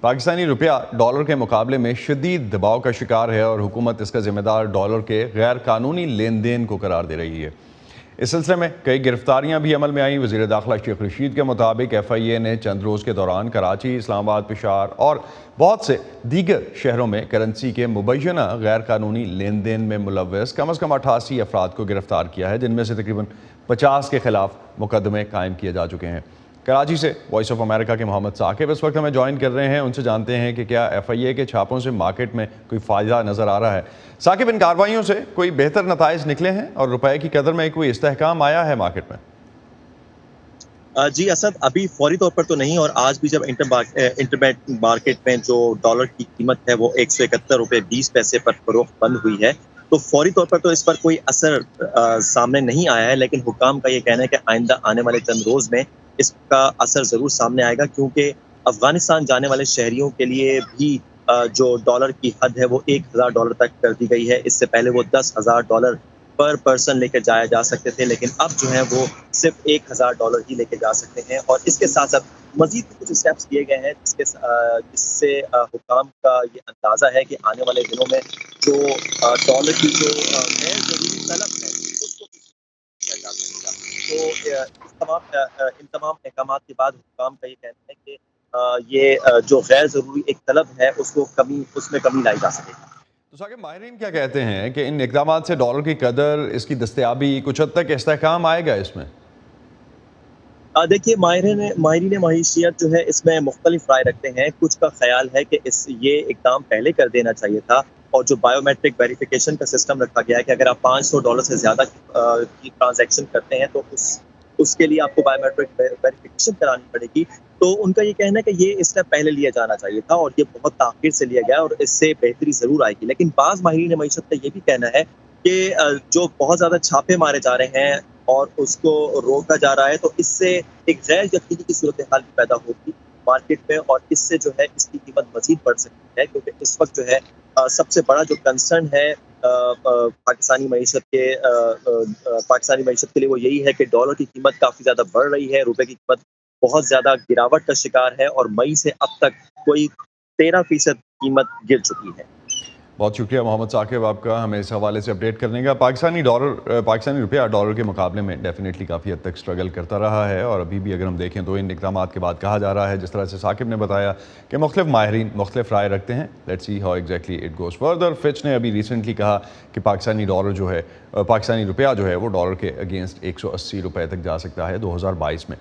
پاکستانی روپیہ ڈالر کے مقابلے میں شدید دباؤ کا شکار ہے اور حکومت اس کا ذمہ دار ڈالر کے غیر قانونی لین دین کو قرار دے رہی ہے۔ اس سلسلے میں کئی گرفتاریاں بھی عمل میں آئیں۔ وزیر داخلہ شیخ رشید کے مطابق ایف آئی اے نے چند روز کے دوران کراچی، اسلام آباد، پشاور اور بہت سے دیگر شہروں میں کرنسی کے مبینہ غیر قانونی لین دین میں ملوث کم از کم 88 افراد کو گرفتار کیا ہے، جن میں سے تقریباً 50 کے خلاف مقدمے قائم کیے جا چکے ہیں۔ کراچی سے وائس آف امریکہ کے محمد ثاقب اس وقت ہمیں جوائن کر رہے ہیں، ان سے جانتے ہیں کہ کیا ایف آئی اے کے چھاپوں سے مارکیٹ میں کوئی فائدہ نظر آ رہا ہے۔ ثاقب، ان کارروائیوں سے کوئی بہتر نتائج نکلے ہیں اور روپے کی قدر میں کوئی استحکام آیا ہے مارکیٹ میں؟ جی اسد، ابھی فوری طور پر تو نہیں، اور آج بھی جب انٹربینک مارکیٹ میں جو ڈالر کی قیمت ہے وہ 171 روپے 20 پیسے پر فروخت بند ہوئی ہے، تو فوری طور پر تو اس پر کوئی اثر سامنے نہیں آیا ہے، لیکن حکام کا یہ کہنا ہے کہ آئندہ آنے والے چند روز میں اس کا اثر ضرور سامنے آئے گا، کیونکہ افغانستان جانے والے شہریوں کے لیے بھی جو ڈالر کی حد ہے وہ $1000 تک کر دی گئی ہے۔ اس سے پہلے وہ $10,000 پر پرسن لے کے جایا جا سکتے تھے، لیکن اب جو ہے وہ صرف $1000 ہی لے کے جا سکتے ہیں، اور اس کے ساتھ ساتھ مزید کچھ اسٹیپس لیے گئے ہیں جس سے حکام کا یہ اندازہ ہے کہ آنے والے دنوں میں جو ڈالر کی جو غیر ضروری طلب ہے اس کو کیا جا سکے گا۔ تو ان تمام احکامات کے بعد حکام کا یہ کہنا ہے کہ یہ جو غیر ضروری ایک طلب ہے اس میں کمی لائی جا سکے گی۔ تو ثاقب، ماہرین کیا کہتے ہیں کہ ان اقدامات سے ڈالر کی قدر، اس کی دستیابی، کچھ حد تک استحکام آئے گا اس میں؟ دیکھیے، ماہرین معیشت جو ہے اس میں مختلف رائے رکھتے ہیں۔ کچھ کا خیال ہے کہ یہ اقدام پہلے کر دینا چاہیے تھا، اور جو بایو میٹرک ویریفیکیشن کا سسٹم رکھا گیا ہے کہ اگر آپ $500 سے زیادہ کی ٹرانزیکشن کرتے ہیں تو اس کے لیے آپ کو بایو میٹرک ویریفیکیشن کرانی پڑے گی، تو ان کا یہ کہنا ہے کہ یہ اسٹیپ پہلے لیا جانا چاہیے تھا، اور یہ بہت تاخیر سے لیا گیا اور اس سے بہتری ضرور آئے گی۔ لیکن بعض ماہرین معیشت کا یہ بھی کہنا ہے کہ جو بہت زیادہ چھاپے مارے جا رہے ہیں اور اس کو روکا جا رہا ہے، تو اس سے ایک غیر یقینی کی صورتحال بھی پیدا ہوگی مارکیٹ میں، اور اس سے جو ہے اس کی قیمت مزید بڑھ سکتی ہے، کیونکہ اس وقت جو ہے سب سے بڑا جو کنسرن ہے پاکستانی معیشت کے لیے وہ یہی ہے کہ ڈالر کی قیمت کافی زیادہ بڑھ رہی ہے، روپے کی قیمت بہت زیادہ گراوٹ کا شکار ہے، اور مئی سے اب تک کوئی 13% قیمت گر چکی ہے۔ بہت شکریہ محمد ثاقب آپ کا ہمیں اس حوالے سے اپڈیٹ کرنے کا۔ پاکستانی روپیہ ڈالر کے مقابلے میں ڈیفینیٹلی کافی حد تک سٹرگل کرتا رہا ہے، اور ابھی بھی اگر ہم دیکھیں تو ان اقدامات کے بعد کہا جا رہا ہے، جس طرح سے ثاقب نے بتایا، کہ مختلف ماہرین مختلف رائے رکھتے ہیں۔ Let's see how exactly it goes further. Fitch نے ابھی ریسنٹلی کہا کہ پاکستانی روپیہ جو ہے وہ ڈالر کے اگینسٹ 180 روپے تک جا سکتا ہے 2022 میں۔